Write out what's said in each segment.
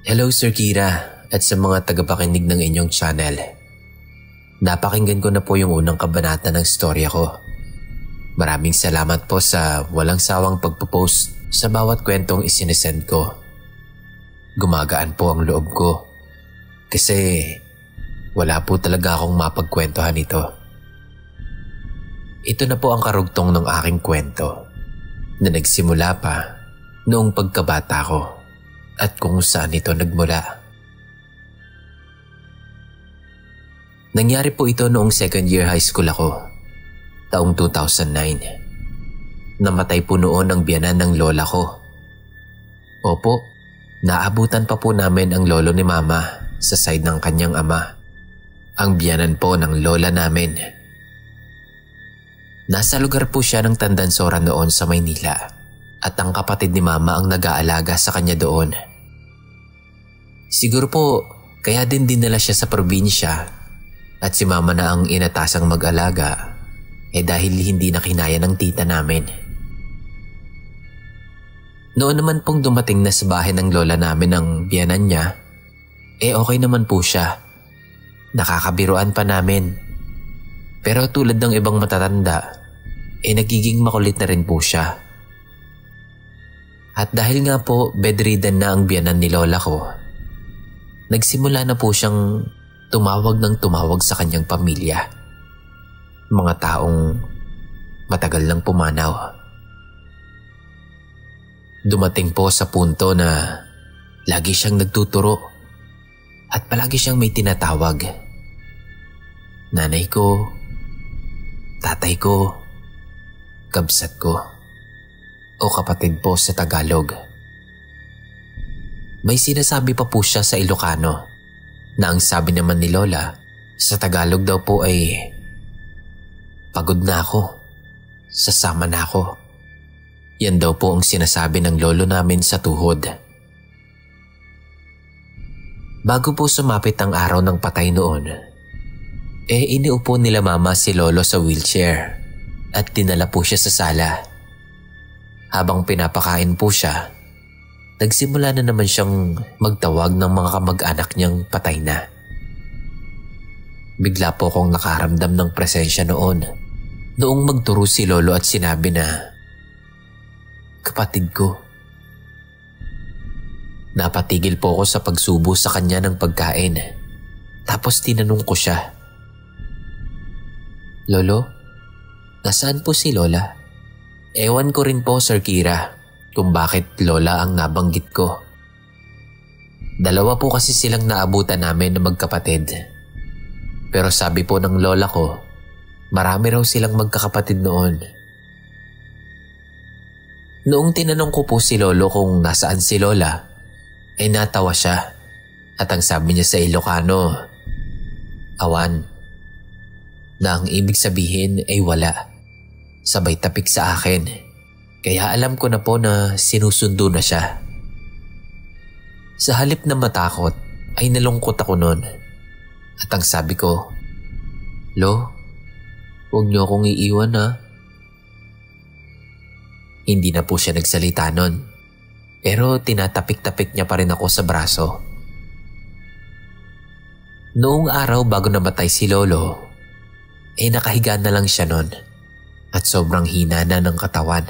Hello Sir Kira at sa mga tagapakinig ng inyong channel. Napakinggan ko na po yung unang kabanata ng storya ko. Maraming salamat po sa walang sawang pagpo-post sa bawat kwentong isinesend ko. Gumagaan po ang loob ko kasi wala po talaga akong mapagkwentuhan ito. Ito na po ang karugtong ng aking kwento na nagsimula pa noong pagkabata ko at kung saan ito nagmula. Nangyari po ito noong second year high school ako, taong 2009. Namatay po noon ang biyanan ng lola ko. Opo, naabutan pa po namin ang lolo ni mama sa side ng kanyang ama, ang biyanan po ng lola namin. Nasa lugar po siya ng Tandansora noon sa Maynila at ang kapatid ni mama ang nag-aalaga sa kanya doon. Siguro po kaya din dinala siya sa probinsya at si mama na ang inatasang mag-alaga dahil hindi na kinaya ng tita namin. Noon naman pong dumating na sa bahay ng lola namin ang biyanan niya, okay naman po siya. Nakakabiruan pa namin. Pero tulad ng ibang matatanda, nagiging makulit na rin po siya. At dahil nga po bedridden na ang biyanan ni lola ko, nagsimula na po siyang tumawag ng tumawag sa kanyang pamilya. Mga taong matagal nang pumanaw. Dumating po sa punto na lagi siyang nagtuturo at palagi siyang may tinatawag. Nanay ko, tatay ko, kabsat ko, o kapatid po sa Tagalog. May sinasabi pa po siya sa Ilocano na ang sabi naman ni Lola sa Tagalog daw po ay pagod na ako, sasama na ako. Yan daw po ang sinasabi ng lolo namin sa tuhod. Bago po sumapit ang araw ng patay noon, iniupo nila mama si lolo sa wheelchair at dinala po siya sa sala. Habang pinapakain po siya, nagsimula na naman siyang magtawag ng mga kamag-anak niyang patay na. Bigla po akong nakaramdam ng presensya noong magturo si lolo at sinabi na, "Kapatid ko." Napatigil po ako sa pagsubo sa kanya ng pagkain. Tapos tinanong ko siya, "Lolo, nasaan po si Lola?" Ewan ko rin po Sir Kira kung bakit Lola ang nabanggit ko. Dalawa po kasi silang naabutan namin na magkapatid. Pero sabi po ng lola ko, marami raw silang magkakapatid noon. Noong tinanong ko po si lolo kung nasaan si Lola, natawa siya at ang sabi niya sa Ilocano, "Awan," na ang ibig sabihin ay wala. Sabay tapik sa akin, kaya alam ko na po na sinusundo na siya. Sa halip na matakot ay nalungkot ako noon at ang sabi ko, "Lo, huwag niyo akong iiwan ha." Hindi na po siya nagsalita noon, pero tinatapik-tapik niya pa rin ako sa braso. Noong araw bago namatay si lolo, nakahiga na lang siya noon at sobrang hina na ng katawan.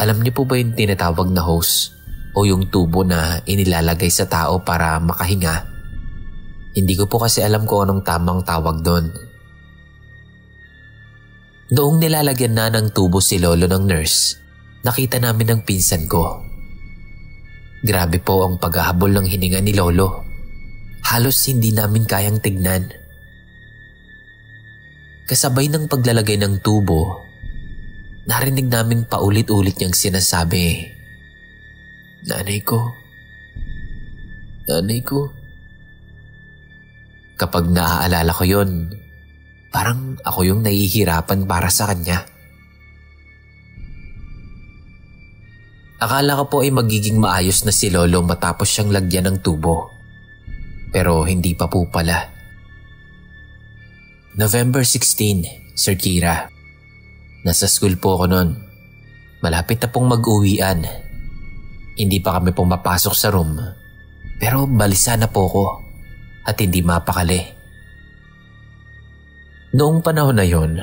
Alam niyo po ba yung tinatawag na hose o yung tubo na inilalagay sa tao para makahinga? Hindi ko po kasi alam kung anong tamang tawag doon. Noong nilalagyan na ng tubo si lolo ng nurse, nakita namin ang pinsan ko. Grabe po ang paghahabol ng hininga ni lolo. Halos hindi namin kayang tignan. Kasabay ng paglalagay ng tubo, narinig namin paulit-ulit niyang sinasabi, "Nanay ko, nanay ko." Kapag naaalala ko yon, parang ako yung nahihirapan para sa kanya. Akala ko po ay magiging maayos na si lolo matapos siyang lagyan ng tubo. Pero hindi pa po pala. November 16, Sir Kira. Nasa school po ako noon. Malapit na pong mag-uwian. Hindi pa kami pumapasok sa room Pero balisa na po ko at hindi mapakali. Noong panahon na yon,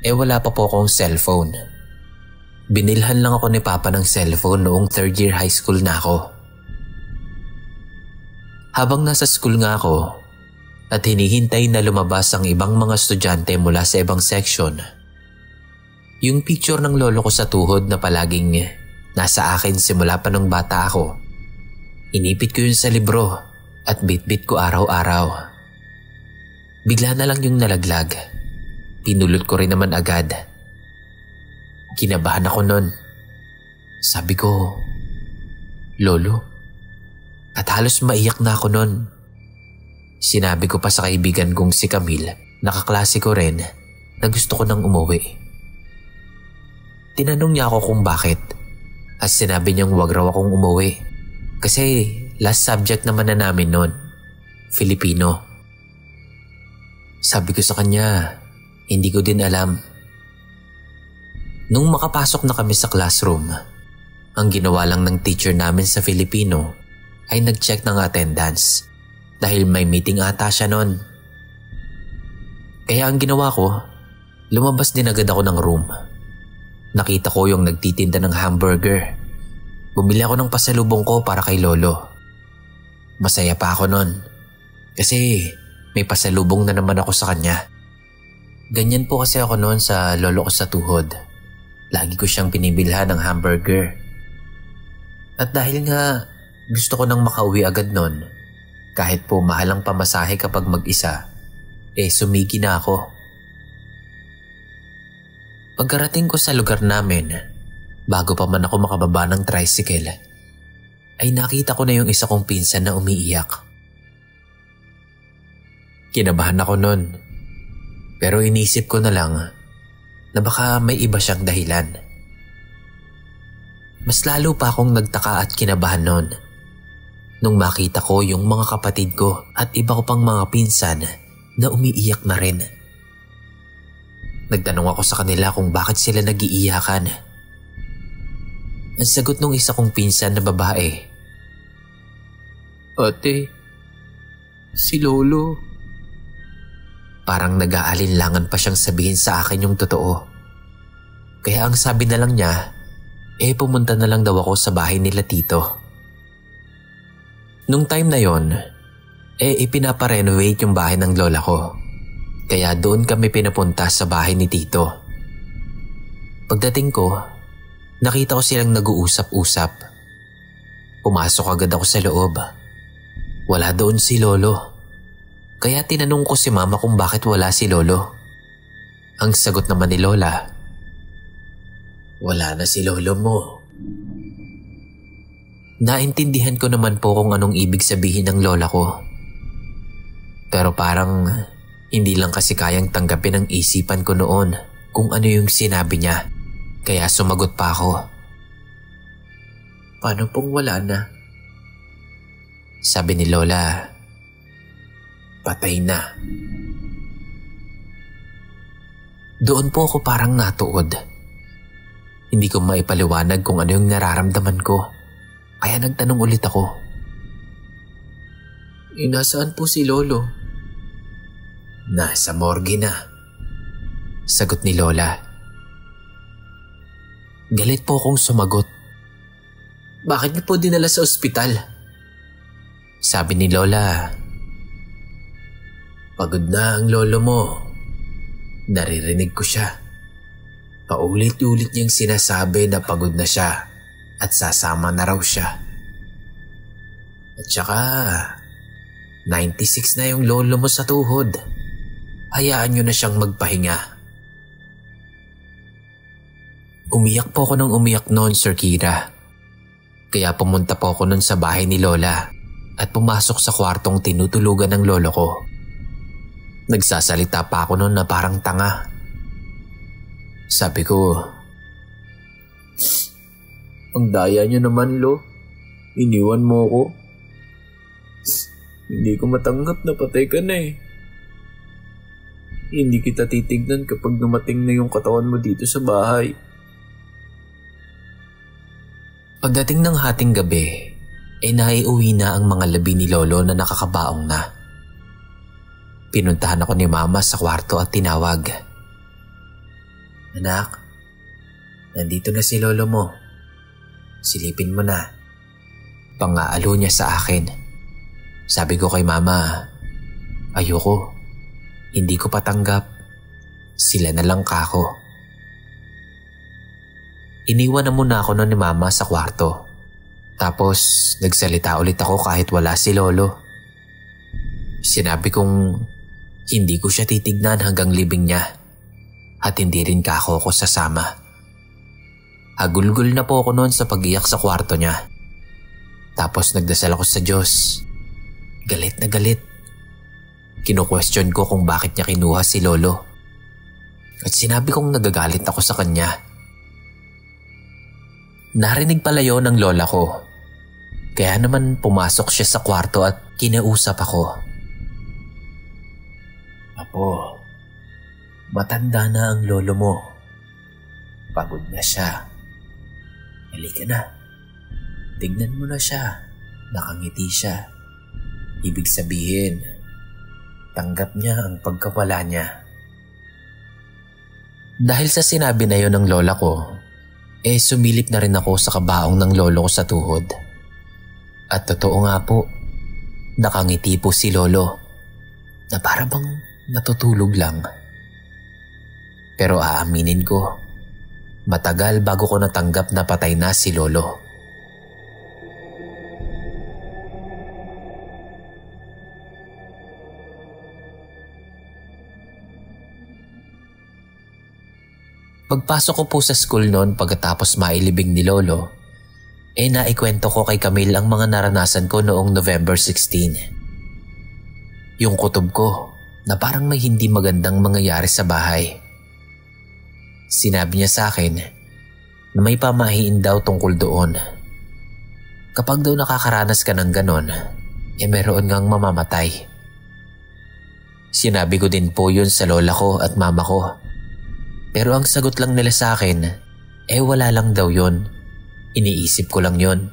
wala pa po akong cellphone. Binilhan lang ako ni Papa ng cellphone noong 3rd year high school na ako. Habang nasa school nga ako at hinihintay na lumabas ang ibang mga estudyante mula sa ibang section, yung picture ng lolo ko sa tuhod na palaging nasa akin simula pa nung bata ako, inipit ko yun sa libro at bitbit ko araw-araw. Bigla na lang yung nalaglag. Pinulot ko rin naman agad. Kinabahan ako nun. Sabi ko, "Lolo?" At halos maiyak na ako nun. Sinabi ko pa sa kaibigan kong si Camille, nakaklase ko rin, na gusto ko nang umuwi. Tinanong niya ako kung bakit at sinabi niyang wag raw akong umuwi kasi last subject naman na namin nun, Filipino. Sabi ko sa kanya, hindi ko din alam. Nung makapasok na kami sa classroom, ang ginawa lang ng teacher namin sa Filipino ay nag-check ng attendance dahil may meeting ata siya nun. Kaya ang ginawa ko, lumabas din agad ako ng room. Nakita ko yung nagtitinda ng hamburger. Bumili ako ng pasalubong ko para kay lolo. Masaya pa ako nun kasi may pasalubong na naman ako sa kanya. Ganyan po kasi ako noon sa lolo ko sa tuhod. Lagi ko siyang binibilhan ng hamburger. At dahil nga gusto ko nang makauwi agad noon, kahit po mahal ang pamasahe kapag mag-isa, sumigi na ako. Pagkarating ko sa lugar namin, bago pa man ako makababa ng tricycle, ay nakita ko na yung isa kong pinsan na umiiyak. Kinabahan ako noon, pero inisip ko na lang na baka may iba siyang dahilan. Mas lalo pa akong nagtaka at kinabahan noon nung makita ko yung mga kapatid ko at iba ko pang mga pinsan na umiiyak na rin. Nagtanong ako sa kanila kung bakit sila nag-iiyakan. Ang sagot ng isa kong pinsan na babae, "Ate, si Lolo." Parang nag-aalinlangan pa siyang sabihin sa akin yung totoo. Kaya ang sabi na lang niya, pumunta na lang daw ako sa bahay nila tito. Nung time na yon, ipinaparenovate yung bahay ng lola ko. Kaya doon kami pinapunta sa bahay ni tito. Pagdating ko, nakita ko silang nag-uusap-usap. Pumasok agad ako sa loob. Wala doon si lolo. Kaya tinanong ko si mama kung bakit wala si lolo. Ang sagot naman ni lola, "Wala na si lolo mo." Naintindihan ko naman po kung anong ibig sabihin ng lola ko. Pero parang hindi lang kasi kayang tanggapin ang isipan ko noon kung ano yung sinabi niya. Kaya sumagot pa ako, "Paano pong wala na?" Sabi ni lola, "Patay na." Doon po ako parang natuod. Hindi ko maipaliwanag kung ano yung nararamdaman ko. Kaya nagtanong ulit ako, "Nasaan po si lolo?" "Nasa morgue na," sagot ni lola. Galit po akong sumagot. "Bakit niyo po dinala sa ospital?" Sabi ni lola, "Pagod na ang lolo mo. Naririnig ko siya. Paulit-ulit niyang sinasabi na pagod na siya at sasama na raw siya. At saka, 96 na yung lolo mo sa tuhod. Hayaan niyo na siyang magpahinga." Umiyak po ako ng umiyak noon, Sir Kira. Kaya pumunta po ako noon sa bahay ni lola at pumasok sa kwartong tinutulugan ng lolo ko. Nagsasalita pa ako noon na parang tanga. Sabi ko, "Ang daya niyo naman, Lo. Iniwan mo ko. Hindi ko matanggap na patay ka na eh. Hindi kita titignan kapag dumating na yung katawan mo dito sa bahay." Pagdating ng hating gabi, naiuwi na ang mga labi ni Lolo na nakakabaong na. Pinuntahan ako ni Mama sa kwarto at tinawag. "Anak, nandito na si Lolo mo. Silipin mo na." Pang-aalo niya sa akin. Sabi ko kay Mama, "Ayoko. Hindi ko patanggap. Sila na lang kako." Iniwan na muna ako ni Mama sa kwarto. Tapos nagsalita ulit ako kahit wala si Lolo. Sinabi kong hindi ko siya titignan hanggang libing niya at hindi rin kako ko sasama. Agulgul na po ako noon sa pag-iyak sa kwarto niya. Tapos nagdasal ako sa Diyos. Galit na galit. Kino-question ko kung bakit niya kinuha si Lolo. At sinabi kong nagagalit ako sa kanya. Narinig pala yun ng lola ko. Kaya naman pumasok siya sa kwarto at kinausap ako. "Apo, matanda na ang lolo mo. Pagod na siya. Halika na. Tignan mo na siya. Nakangiti siya. Ibig sabihin, tanggap niya ang pagkawala niya." Dahil sa sinabi na yon ng lola ko, sumilip na rin ako sa kabaong ng lolo ko sa tuhod. At totoo nga po, nakangiti po si Lolo na para bang natutulog lang. Pero aaminin ko, matagal bago ko natanggap na patay na si Lolo. Pagpasok ko po sa school noon pagkatapos mailibing ni Lolo, naikwento ko kay Camille ang mga naranasan ko noong November 16. Yung kutob ko na parang may hindi magandang mangyayari sa bahay. Sinabi niya sa akin na may pamahiin daw tungkol doon. Kapag daw nakakaranas ka ng ganon, meron ngang mamamatay. Sinabi ko din po yun sa lola ko at mama ko. Pero ang sagot lang nila sa akin, wala lang daw yun. Iniisip ko lang yun.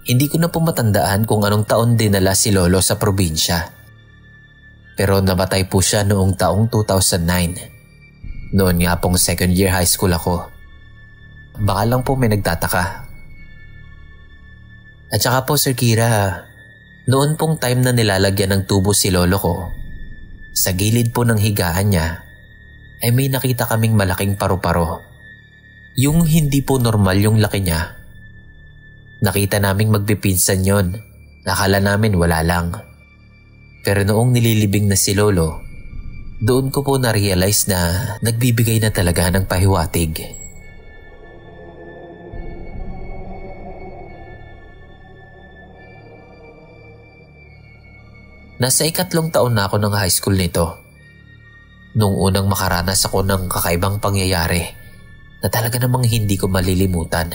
Hindi ko na po matandaan kung anong taon dinala si Lolo sa probinsya. Pero namatay po siya noong taong 2009. Noon nga pong second year high school ako. Baka lang po may nagtataka. At saka po Sir Kira, noon pong time na nilalagyan ng tubo si Lolo ko, sa gilid po ng higaan niya, may nakita kaming malaking paru-paro. Yung hindi po normal yung laki niya. Nakita naming magpipinsan yon. Akala namin wala lang. Pero noong nililibing na si Lolo, doon ko po na-realize na nagbibigay na talaga ng pahiwatig. Nasa 3 taon na ako ng high school nito. Nung unang makaranas ako ng kakaibang pangyayari na talaga namang hindi ko malilimutan.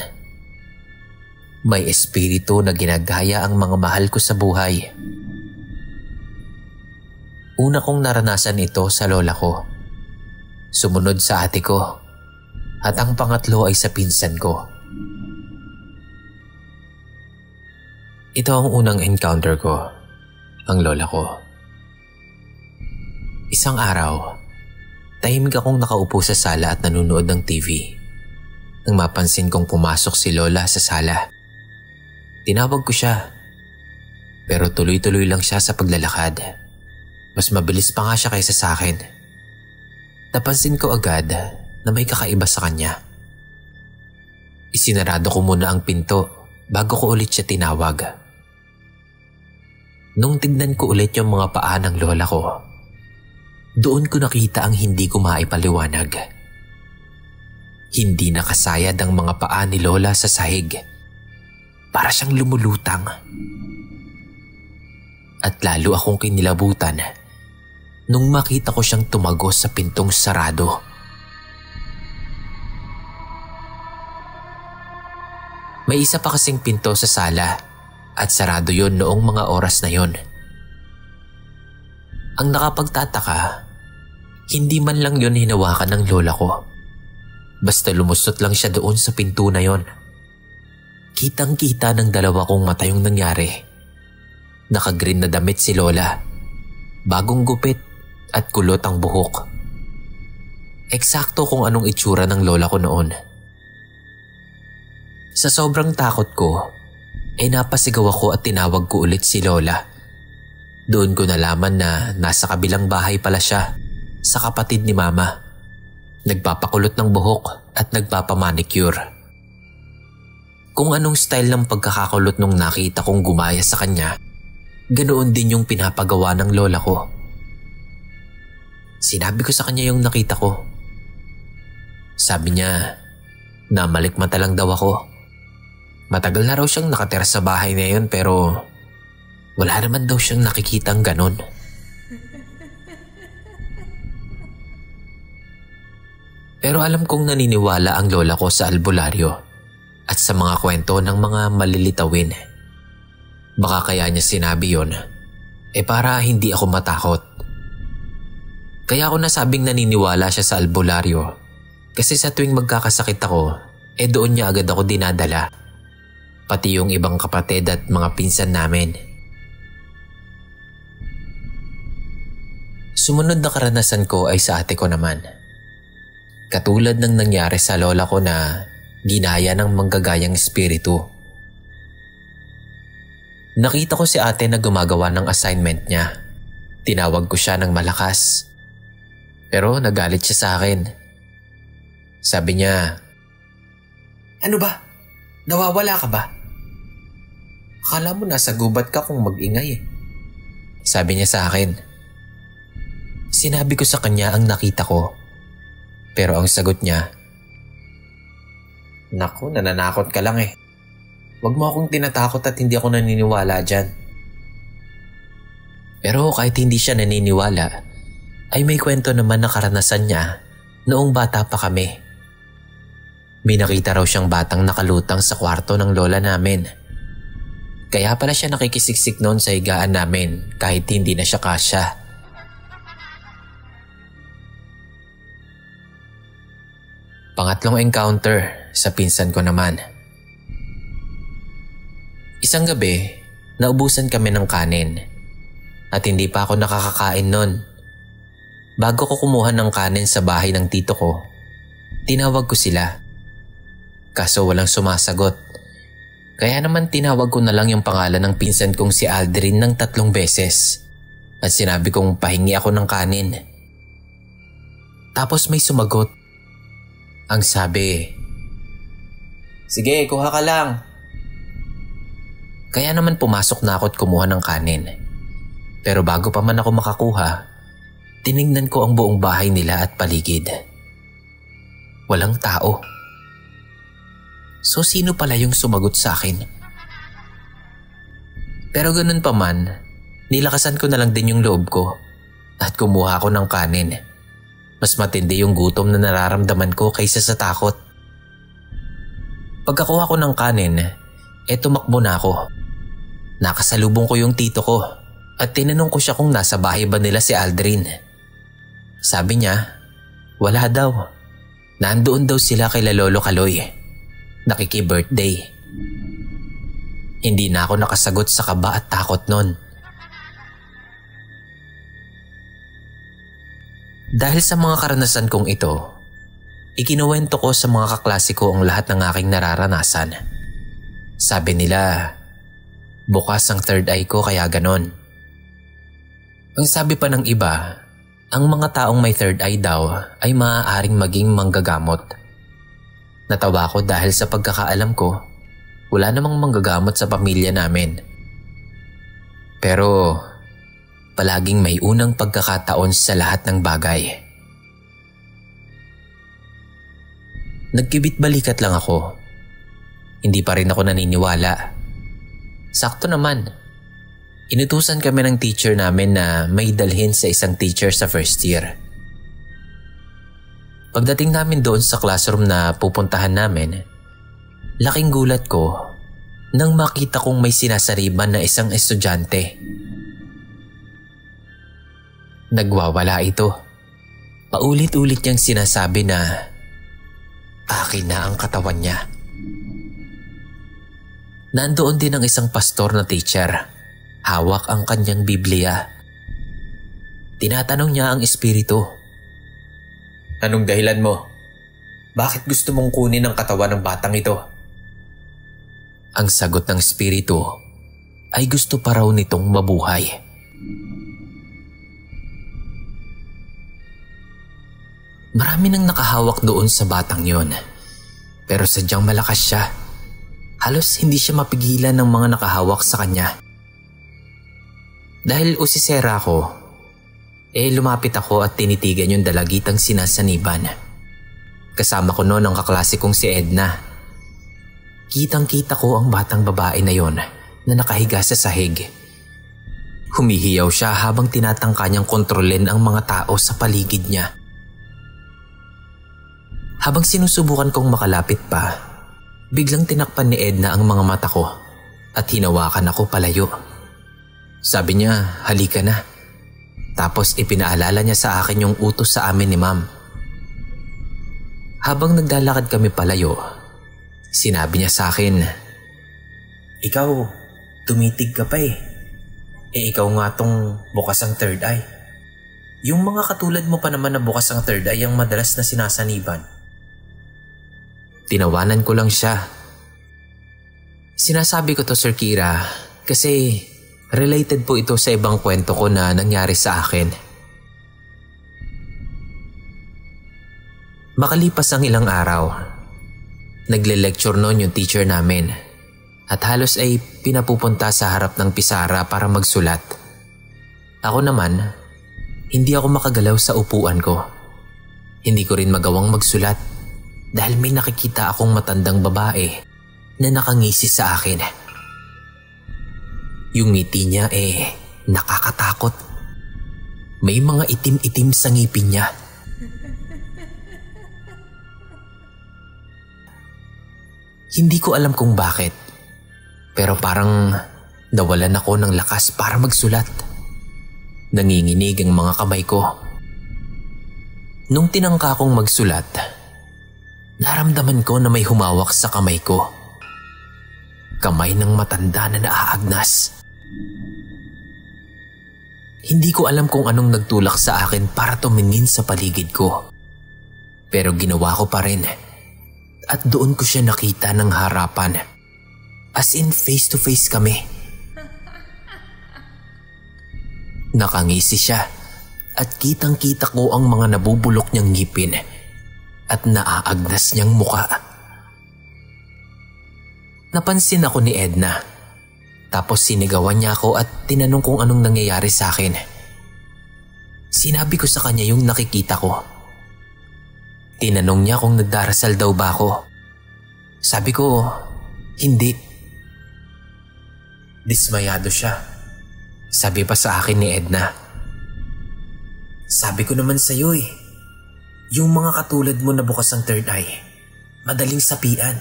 May espiritu na ginagaya ang mga mahal ko sa buhay. Una kong naranasan ito sa lola ko. Sumunod sa ate ko. At ang pangatlo ay sa pinsan ko. Ito ang unang encounter ko. Ang lola ko. Isang araw, tahimik akong nakaupo sa sala at nanonood ng TV. Nang mapansin kong pumasok si Lola sa sala. Tinawag ko siya. Pero tuloy-tuloy lang siya sa paglalakad. Mas mabilis pa nga siya kaysa sa akin. Napansin ko agad na may kakaiba sa kanya. Isinarado ko muna ang pinto bago ko ulit siya tinawag. Nung tignan ko ulit yung mga paa ng lola ko, doon ko nakita ang hindi ko maipaliwanag. Hindi nakasayad ang mga paa ni Lola sa sahig. Para siyang lumulutang. At lalo akong kinilabutan nung makita ko siyang tumagos sa pintong sarado. May isa pa kasing pinto sa sala. At sarado yon noong mga oras na yon. Ang nakapagtataka, hindi man lang yon hinawakan ng lola ko. Basta lumusot lang siya doon sa pinto na yon. Kitang-kita ng dalawa kong mata yung nangyari. Naka-green na damit si Lola. Bagong gupit at kulot ang buhok. Eksakto kung anong itsura ng lola ko noon. Sa sobrang takot ko, ay napasigaw ako at tinawag ko ulit si Lola. Doon ko nalaman na nasa kabilang bahay pala siya, sa kapatid ni Mama. Nagpapakulot ng buhok at nagpapamanicure. Kung anong style ng pagkakakulot nung nakita kong gumaya sa kanya, ganoon din yung pinapagawa ng lola ko. Sinabi ko sa kanya yung nakita ko. Sabi niya, namalikmata lang daw ako. Matagal na raw siyang nakatira sa bahay na yun pero wala naman daw siyang nakikitang ganon. Pero alam kong naniniwala ang lola ko sa albularyo at sa mga kwento ng mga malilitawin. Baka kaya niya sinabi yon para hindi ako matakot. Kaya ako nasabing naniniwala siya sa albularyo kasi sa tuwing magkakasakit ako, doon niya agad ako dinadala. Pati yung ibang kapatid at mga pinsan namin. Sumunod na karanasan ko ay sa ate ko naman. Katulad ng nangyari sa lola ko na ginaya ng manggagayang espiritu. Nakita ko si ate na gumagawa ng assignment niya. Tinawag ko siya ng malakas. Pero nagalit siya sa akin. Sabi niya, "Ano ba? Nawawala ka ba? Akala mo nasa gubat ka kung mag-ingay eh." Sabi niya sa akin. Sinabi ko sa kanya ang nakita ko. Pero ang sagot niya, "Naku, nananakot ka lang eh. Huwag mo akong tinatakot at hindi ako naniniwala dyan." Pero kahit hindi siya naniniwala, ay may kwento naman na karanasan niya noong bata pa kami. May nakita raw siyang batang nakalutang sa kwarto ng lola namin. Kaya pala siya nakikisiksik noon sa higaan namin kahit hindi na siya kasya. Pangatlong encounter sa pinsan ko naman. Isang gabi, naubusan kami ng kanin. At hindi pa ako nakakakain noon. Bago ko kumuha ng kanin sa bahay ng tito ko, tinawag ko sila. Kaso walang sumasagot. Kaya naman tinawag ko na lang yung pangalan ng pinsan kong si Aldrin ng 3 beses. At sinabi kong pahingi ako ng kanin. Tapos may sumagot. Ang sabi, "Sige, kuha ka lang." Kaya naman pumasok na ako at kumuha ng kanin. Pero bago pa man ako makakuha, tiningnan ko ang buong bahay nila at paligid. Walang tao. So sino pala yung sumagot sa akin? Pero ganun pa man, nilakasan ko na lang din yung loob ko at kumuha ako ng kanin. Mas matindi yung gutom na nararamdaman ko kaysa sa takot. Pagkakuha ko ng kanin, tumakbo na ako. Nakasalubong ko yung tito ko at tinanong ko siya kung nasa bahay ba nila si Aldrin. Sabi niya, wala daw. Nandoon daw sila kay Lolo Kaloy. Nakiki-birthday. Hindi na ako nakasagot sa kaba at takot nun. Dahil sa mga karanasan kong ito, ikinuwento ko sa mga kaklase ko ang lahat ng aking nararanasan. Sabi nila, bukas ang third eye ko kaya ganon. Ang sabi pa ng iba, ang mga taong may third eye daw ay maaaring maging manggagamot. Natawa ko dahil sa pagkakaalam ko, wala namang manggagamot sa pamilya namin. Pero palaging may unang pagkakataon sa lahat ng bagay. Nagkibit-balikat lang ako. Hindi pa rin ako naniniwala. Sakto naman. Inutusan kami ng teacher namin na may dalhin sa isang teacher sa first year. Pagdating namin doon sa classroom na pupuntahan namin, laking gulat ko nang makita kong may sinasariban na isang estudyante. Nagwawala ito. Paulit-ulit niyang sinasabi na akin na ang katawan niya. Nandoon din ang isang pastor na teacher. Hawak ang kanyang Biblia. Tinatanong niya ang espiritu. Anong dahilan mo? Bakit gusto mong kunin ang katawan ng batang ito? Ang sagot ng espiritu ay gusto pa raw nitong mabuhay. Marami nang nakahawak doon sa batang yon. Pero sadyang malakas siya. Halos hindi siya mapigilan ng mga nakahawak sa kanya. Dahil usisera ako, lumapit ako at tinitigan yung dalagitang sinasaniban. Kasama ko noon ang kaklase kong si Edna. Kitang-kita ko ang batang babae na yon na nakahiga sa sahig. Humihiyaw siya habang tinatangka niyang kontrolin ang mga tao sa paligid niya. Habang sinusubukan kong makalapit pa, biglang tinakpan ni Edna ang mga mata ko at hinawakan ako palayo. Sabi niya, halika na. Tapos ipinaalala niya sa akin yung utos sa amin ni Ma'am. Habang naglalakad kami palayo, sinabi niya sa akin, ikaw, tumitig ka pa eh. Ikaw nga tong bukas ang third eye. Yung mga katulad mo pa naman na bukas ang third eye ang madalas na sinasaniban. Tinawanan ko lang siya. Sinasabi ko to Sir Kira kasi related po ito sa ibang kwento ko na nangyari sa akin. Makalipas ang ilang araw, nagle-lecture noon yung teacher namin at halos ay pinapupunta sa harap ng pisara para magsulat. Ako naman, hindi ako makagalaw sa upuan ko. Hindi ko rin magawang magsulat dahil may nakikita akong matandang babae na nakangisi sa akin. Yung ngiti niya nakakatakot. May mga itim-itim sa ngipin niya. Hindi ko alam kung bakit, pero parang nawalan ako ng lakas para magsulat. Nanginginig ang mga kamay ko. Nung tinangka kong magsulat, naramdaman ko na may humawak sa kamay ko. Kamay ng matanda na naaagnas. Hindi ko alam kung anong nagtulak sa akin para tumingin sa paligid ko. Pero ginawa ko pa rin. At doon ko siya nakita ng harapan. As in face to face kami. Nakangisi siya at kitang-kita ko ang mga nabubulok niyang ngipin at naaagnas niyang muka. Napansin ako ni Edna. Tapos sinigawan niya ako at tinanong kung anong nangyayari sa akin. Sinabi ko sa kanya yung nakikita ko. Tinanong niya kung nagdarasal daw ba ako. Sabi ko, hindi. Dismayado siya. Sabi pa sa akin ni Edna. Sabi ko naman sa'yo yung mga katulad mo na bukas ang third eye, madaling sapian.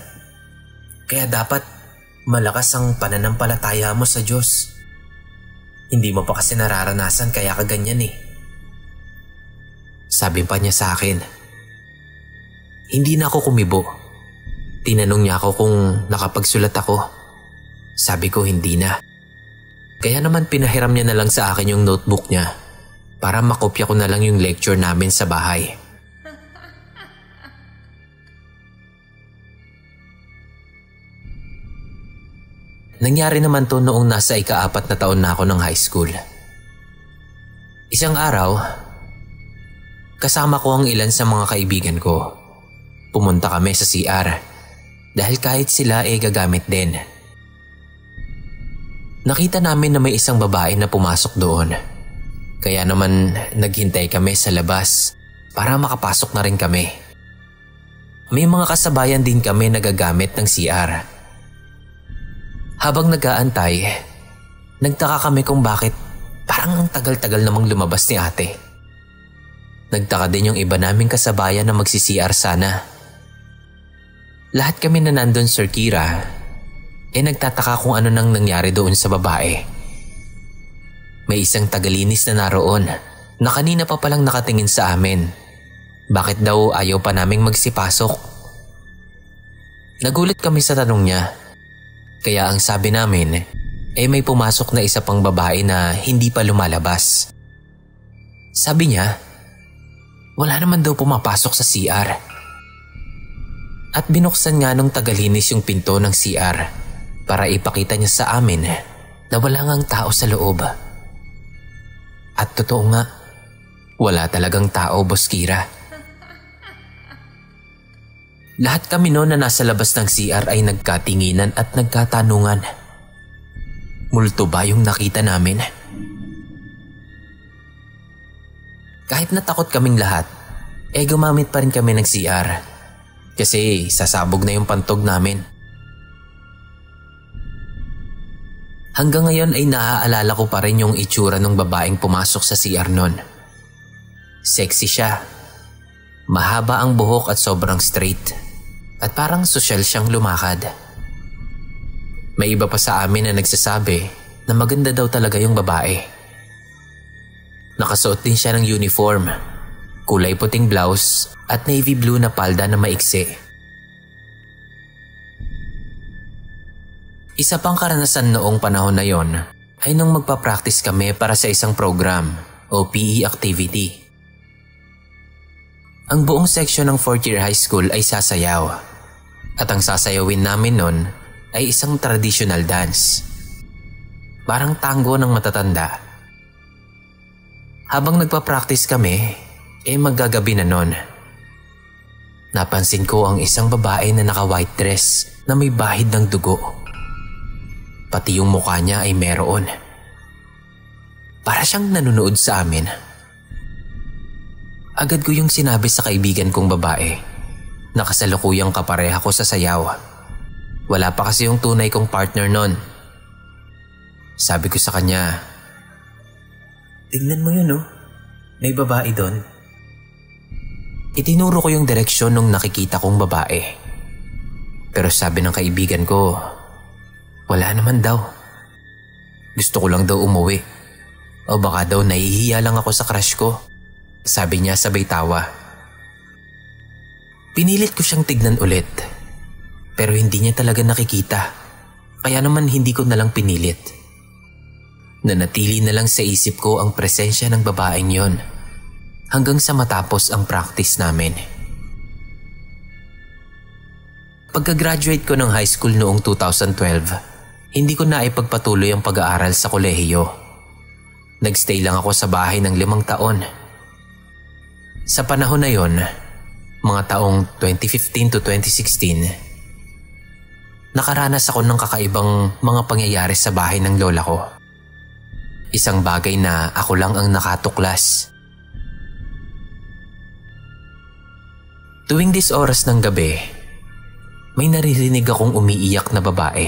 Kaya dapat malakas ang pananampalataya mo sa Diyos. Hindi mo pa kasi nararanasan kaya ka ganyan Sabi pa niya sa akin. Hindi na ako kumibo. Tinanong niya ako kung nakapagsulat ako. Sabi ko hindi na. Kaya naman pinahiram niya na lang sa akin yung notebook niya para makopya ko na lang yung lecture namin sa bahay. Nangyari naman to noong nasa ika-4 na taon na ako ng high school. Isang araw, kasama ko ang ilan sa mga kaibigan ko. Pumunta kami sa CR dahil kahit sila gagamit din. Nakita namin na may isang babae na pumasok doon. Kaya naman naghintay kami sa labas para makapasok na rin kami. May mga kasabayan din kami na gagamit ng CR. Habang nag-aantay, nagtaka kami kung bakit parang ang tagal-tagal namang lumabas ni ate. Nagtaka din yung iba naming kasabayan na magsi-CR sana. Lahat kami na nandun, Sir Kira, nagtataka kung ano nang nangyari doon sa babae. May isang tagalinis na naroon na kanina pa palang nakatingin sa amin. Bakit daw ayaw pa naming magsipasok? Nagulat kami sa tanong niya. Kaya ang sabi namin, may pumasok na isa pang babae na hindi pa lumalabas. Sabi niya, wala naman daw pumapasok sa CR. At binuksan nga nung tagalinis yung pinto ng CR para ipakita niya sa amin na wala ngang tao sa loob. At totoo nga, wala talagang tao, Boss Kira. Lahat kami noon na nasa labas ng CR ay nagkatinginan at nagkatanungan. Multo ba yung nakita namin? Kahit natakot kaming lahat, gumamit pa rin kami ng CR. Kasi sasabog na yung pantog namin. Hanggang ngayon ay naaalala ko pa rin yung itsura ng babaeng pumasok sa CR nun. Sexy siya. Mahaba ang buhok at sobrang straight. At parang sosyal siyang lumakad. May iba pa sa amin na nagsasabi na maganda daw talaga yung babae. Nakasuot din siya ng uniform, kulay puting blouse at navy blue na palda na maiksi. Isa pang karanasan noong panahon na yon ay nung magpa-practice kami para sa isang program o PE activity. Ang buong section ng 4th year high school ay sasayaw at ang sasayawin namin nun ay isang traditional dance. Parang tango ng matatanda. Habang nagpa-practice kami, maggagabi na nun. Napansin ko ang isang babae na naka-white dress na may bahid ng dugo. Pati yung mukha niya ay meron. Para siyang nanunood sa amin. Agad ko yung sinabi sa kaibigan kong babae na kasalukuyang kapareha ko sa sayaw. Wala pa kasi yung tunay kong partner nun. Sabi ko sa kanya, "Tignan mo yun, oh. May babae doon." Itinuro ko yung direksyon nung nakikita kong babae. Pero sabi ng kaibigan ko, wala naman daw. Gusto ko lang daw umuwi. O baka daw nahihiya lang ako sa crush ko. Sabi niya sabay tawa. Pinilit ko siyang tignan ulit. Pero hindi niya talaga nakikita. Kaya naman hindi ko nalang pinilit. Nanatili na lang sa isip ko ang presensya ng babaeng yon hanggang sa matapos ang practice namin. Pagka-graduate ko ng high school noong 2012, hindi ko na ipagpatuloy ang pag-aaral sa kolehiyo. Nagstay lang ako sa bahay ng 5 taon. Sa panahon na yon, mga taong 2015 to 2016, nakaranas ako ng kakaibang mga pangyayari sa bahay ng lola ko. Isang bagay na ako lang ang nakatuklas. Tuwing dis oras ng gabi, may naririnig akong umiiyak na babae.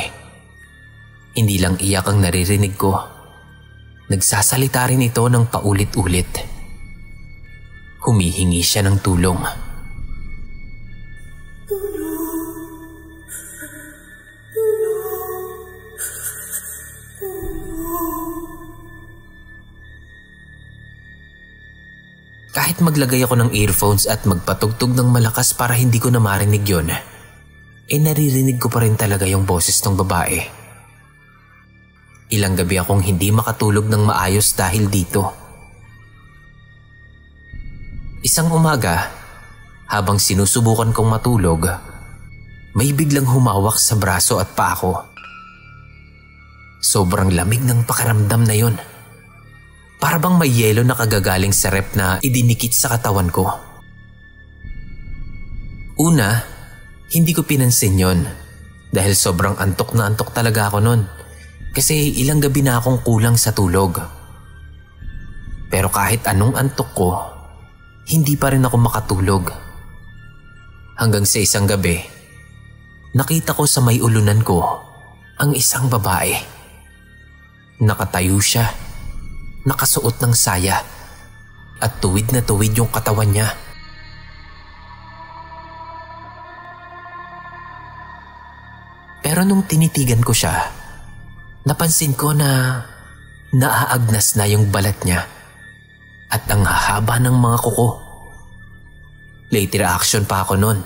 Hindi lang iyak ang naririnig ko. Nagsasalita rin ito ng paulit-ulit. Humihingi siya ng tulong. Kahit maglagay ako ng earphones at magpatugtog ng malakas para hindi ko na marinig yun, naririnig ko pa rin talaga yung boses ng babae. Ilang gabi akong hindi makatulog ng maayos dahil dito. Isang umaga, habang sinusubukan kong matulog, may biglang humawak sa braso at paa ko. Sobrang lamig ng pakiramdam na yun. Para bang may yelo na kagagaling sa rep na idinikit sa katawan ko. Una, hindi ko pinansin yon dahil sobrang antok na antok talaga ako nun. Kasi ilang gabi na akong kulang sa tulog. Pero kahit anong antok ko, hindi pa rin ako makatulog. Hanggang sa isang gabi, nakita ko sa may ulunan ko ang isang babae. Nakatayo siya, nakasuot ng saya, at tuwid na tuwid yung katawan niya. Pero nung tinitigan ko siya, napansin ko na naaagnas na yung balat niya at ang hahaba ng mga kuko. Late reaction pa ako nun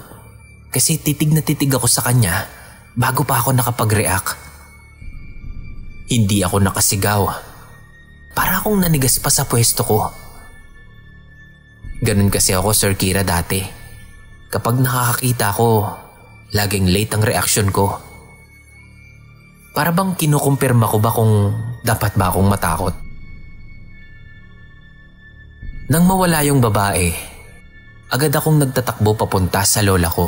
kasi titig na titig ako sa kanya bago pa ako nakapag-react. Hindi ako nakasigaw. Para akong nanigas pa sa pwesto ko. Ganun kasi ako, Sir Kira, dati. Kapag nakakakita ko, laging late ang reaksyon ko. Para bang kinukumpirma ko ba kung dapat ba akong matakot? Nang mawala yung babae, agad akong nagtatakbo papunta sa lola ko.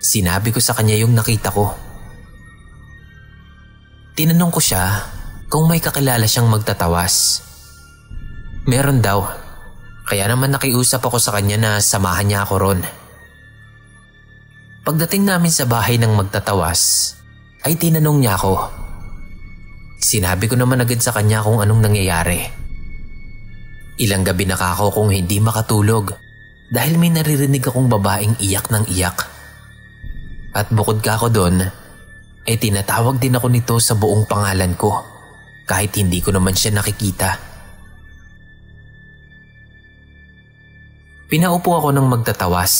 Sinabi ko sa kanya yung nakita ko. Tinanong ko siya kung may kakilala siyang magtatawas. Meron daw, kaya naman nakiusap ako sa kanya na samahan niya ako ron. Pagdating namin sa bahay ng magtatawas, ay tinanong niya ako. Sinabi ko naman agad sa kanya kung anong nangyayari. Ilang gabi na ako kung hindi makatulog dahil may naririnig akong babaeng iyak ng iyak. At bukod ka ako doon, ay tinatawag din ako nito sa buong pangalan ko kahit hindi ko naman siya nakikita. Pinaupo ako ng magtatawas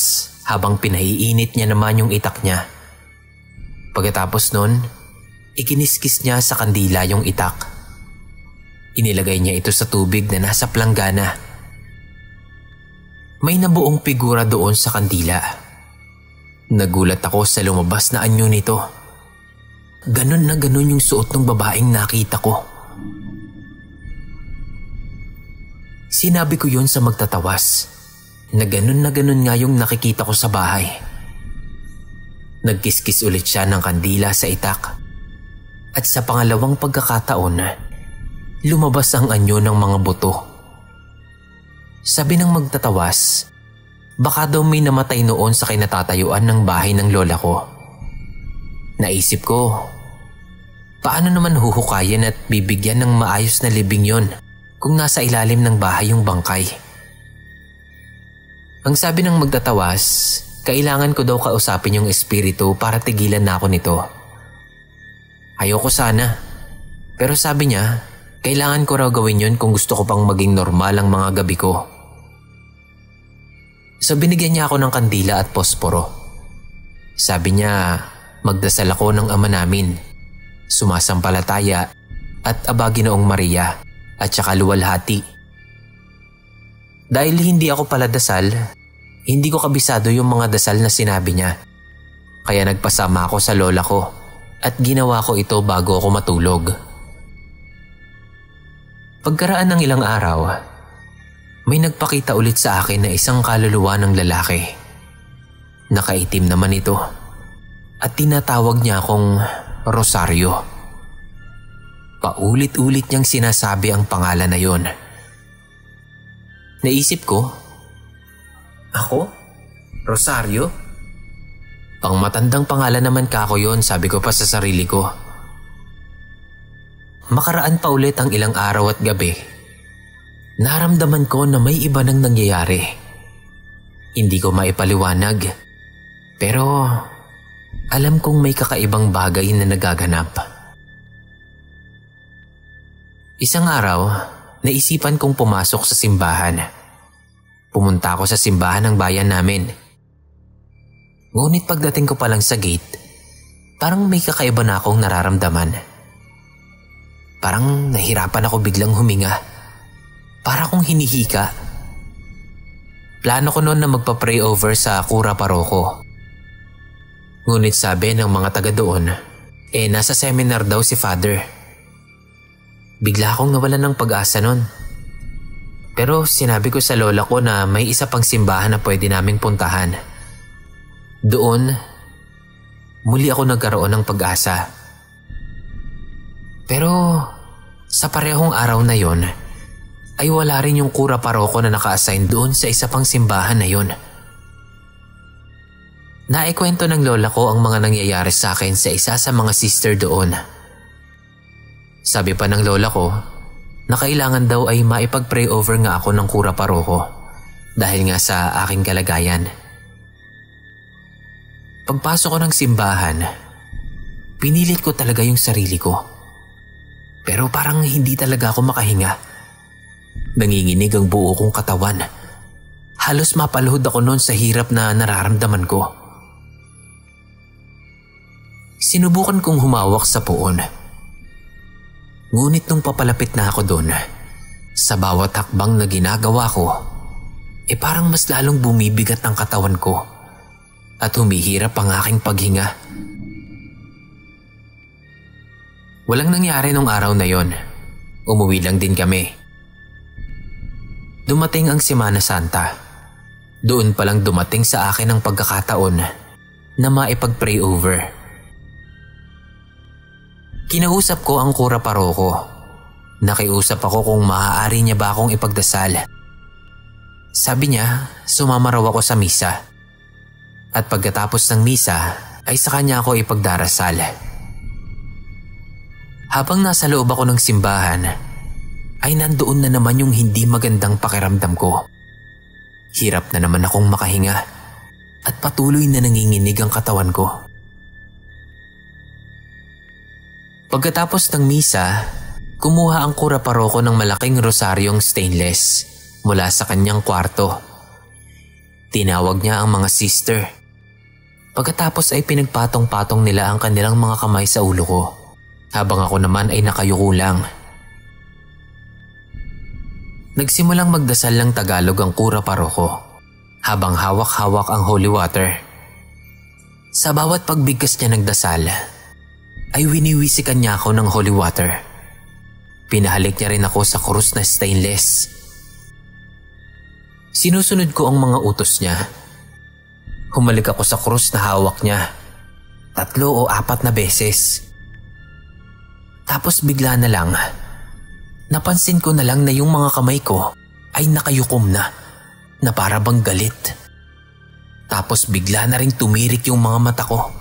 habang pinaiinit niya naman yung itak niya. Pagkatapos nun, ikiniskis niya sa kandila yung itak. Inilagay niya ito sa tubig na nasa planggana. May nabuong figura doon sa kandila. Nagulat ako sa lumabas na anyo nito. Ganon na ganon yung suot ng babaeng nakita ko. Sinabi ko yun sa magtatawas na ganon nga yung nakikita ko sa bahay. Nagkiskis ulit siya ng kandila sa itak. At sa pangalawang pagkakataon, lumabas ang anyo ng mga buto. Sabi ng magtatawas, baka daw may namatay noon sa kinatatayuan ng bahay ng lola ko. Naisip ko, paano naman huhukayin at bibigyan ng maayos na libing yon kung nasa ilalim ng bahay yung bangkay? Ang sabi ng magtatawas, kailangan ko daw kausapin yung espiritu para tigilan na ako nito. Ayoko sana, pero sabi niya, kailangan ko raw gawin yun kung gusto ko pang maging normal ang mga gabi ko. So binigyan niya ako ng kandila at posporo. Sabi niya, magdasal ako ng ama namin, sumasampalataya at Aba Ginoong Maria at saka luwalhati. Dahil hindi ako pala dasal, hindi ko kabisado yung mga dasal na sinabi niya. Kaya nagpasama ako sa lola ko at ginawa ko ito bago ako matulog. Pagkaraan ng ilang araw, may nagpakita ulit sa akin na isang kaluluwa ng lalaki. Nakaitim naman ito at tinatawag niya akong Rosario. Paulit-ulit niyang sinasabi ang pangalan na yon. Naisip ko, ako? Rosario? Pangmatandang pangalan naman kako yon, sabi ko pa sa sarili ko. Makaraan pa ulit ang ilang araw at gabi. Naramdaman ko na may iba nang nangyayari. Hindi ko maipaliwanag, pero alam kong may kakaibang bagay na nagaganap. Isang araw, naisipan kong pumasok sa simbahan. Pumunta ako sa simbahan ng bayan namin. Ngunit pagdating ko pa lang sa gate, parang may kakaiba na akong nararamdaman. Parang nahirapan ako biglang huminga. Para akong hinihika. Plano ko noon na magpa-pray over sa kura paroko. Ngunit sabi ng mga taga doon, nasa seminar daw si Father. Bigla akong nawalan ng pag-asa noon. Pero sinabi ko sa lola ko na may isa pang simbahan na pwede naming puntahan. Doon, muli ako nagkaroon ng pag-asa. Pero sa parehong araw na yon, ay wala rin yung kura paroko na naka-assign doon sa isa pang simbahan na yon. Naikwento ng lola ko ang mga nangyayari sa akin sa isa sa mga sister doon. Sabi pa ng lola ko na kailangan daw ay maipag-pray over nga ako ng kura paroko dahil nga sa aking kalagayan. Pagpasok ko ng simbahan, pinilit ko talaga yung sarili ko. Pero parang hindi talaga ako makahinga. Nanginginig ang buo kong katawan. Halos mapaluhod ako noon sa hirap na nararamdaman ko. Sinubukan kong humawak sa puon. Ngunit nung papalapit na ako doon, sa bawat hakbang na ginagawa ko, parang mas lalong bumibigat ang katawan ko at humihirap ang aking paghinga. Walang nangyari nung araw na yon. Umuwi lang din kami. Dumating ang Semana Santa. Doon palang dumating sa akin ang pagkakataon na maipag-pray over. Kinausap ko ang kura paroko. Nakiusap ako kung maaari niya ba akong ipagdasal. Sabi niya, sumama raw ako sa misa. At pagkatapos ng misa ay sa kanya ako ipagdarasal. Habang nasa loob ako ng simbahan, ay nandoon na naman yung hindi magandang pakiramdam ko. Hirap na naman akong makahinga at patuloy na nanginginig ang katawan ko. Pagkatapos ng misa, kumuha ang kura paroko ng malaking rosaryong stainless mula sa kanyang kwarto. Tinawag niya ang mga sister. Pagkatapos ay pinagpatong-patong nila ang kanilang mga kamay sa ulo ko, habang ako naman ay nakayuko lang. Nagsimulang magdasal ng Tagalog ang kura paroko habang hawak-hawak ang holy water. Sa bawat pagbigkas niya ng dasal, ay winiwisikan niya ako ng holy water. Pinahalik niya rin ako sa krus na stainless. Sinusunod ko ang mga utos niya. Humalik ako sa krus na hawak niya 3 o 4 na beses. Tapos bigla na lang, napansin ko na lang na yung mga kamay ko ay nakayukom na para bang galit. Tapos bigla na ring tumirik yung mga mata ko.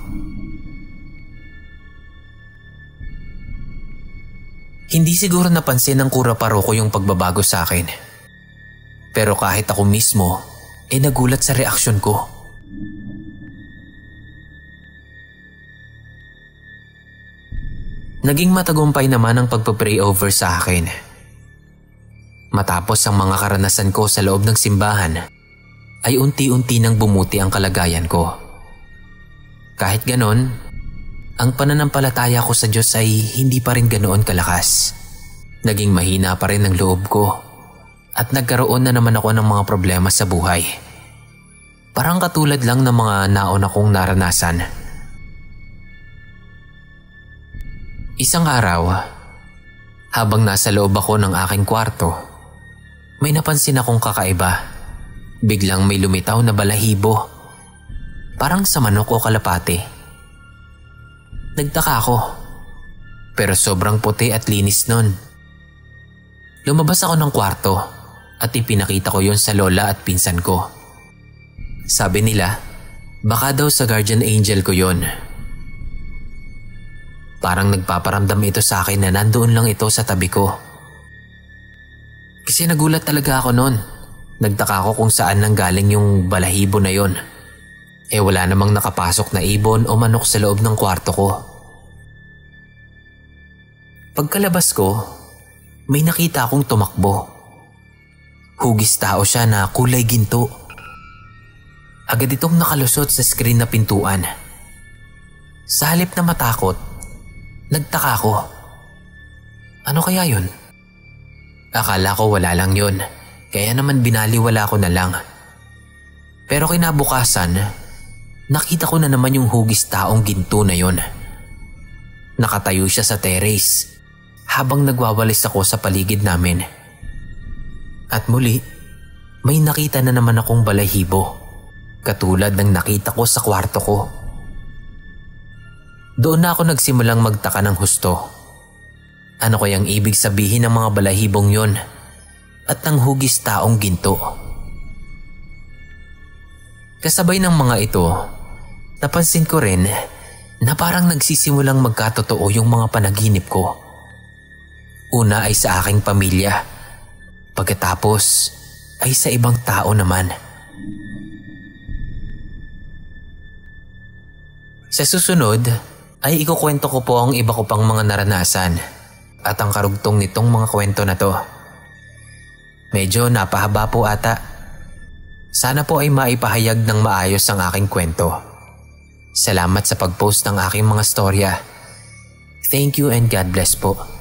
Hindi siguro napansin ng kura paroko yung pagbabago sa akin. Pero kahit ako mismo, nagulat sa reaksyon ko. Naging matagumpay naman ang pagpapray over sa akin. Matapos ang mga karanasan ko sa loob ng simbahan, ay unti-unti nang bumuti ang kalagayan ko. Kahit ganon, ang pananampalataya ko sa Diyos ay hindi pa rin ganoon kalakas. Naging mahina pa rin ang loob ko at nagkaroon na naman ako ng mga problema sa buhay. Parang katulad lang ng mga nauna kong naranasan. Isang araw, habang nasa loob ako ng aking kwarto, may napansin akong kakaiba. Biglang may lumitaw na balahibo, parang sa manok o kalapate. Nagtaka ako, pero sobrang puti at linis nun. Lumabas ako ng kwarto at ipinakita ko yon sa lola at pinsan ko. Sabi nila, baka daw sa guardian angel ko yon. Parang nagpaparamdam ito sa akin na nandoon lang ito sa tabi ko. Kasi nagulat talaga ako noon. Nagtaka ako kung saan nanggaling yung balahibo na yon. Wala namang nakapasok na ibon o manok sa loob ng kwarto ko. Pagkalabas ko, may nakita akong tumakbo. Hugis tao siya na kulay ginto. Agad itong nakalusot sa screen na pintuan. Sa halip na matakot, nagtaka ako. Ano kaya yun? Akala ko wala lang yun, kaya naman binaliwala ko na lang. Pero kinabukasan, nakita ko na naman yung hugis taong ginto na yun. Nakatayo siya sa terrace habang nagwawalis ako sa paligid namin. At muli, may nakita na naman akong balahibo, katulad ng nakita ko sa kwarto ko. Doon na ako nagsimulang magtaka ng husto. Ano kayang ibig sabihin ng mga balahibong yon at ng hugis taong ginto? Kasabay ng mga ito, napansin ko rin na parang nagsisimulang magkatotoo yung mga panaginip ko. Una ay sa aking pamilya, pagkatapos ay sa ibang tao naman. Sa susunod ay ikukwento ko po ang iba ko pang mga naranasan at ang karugtong nitong mga kwento na to. Medyo napahaba po ata. Sana po ay maipahayag ng maayos ang aking kwento. Salamat sa pag-post ng aking mga storya. Thank you and God bless po.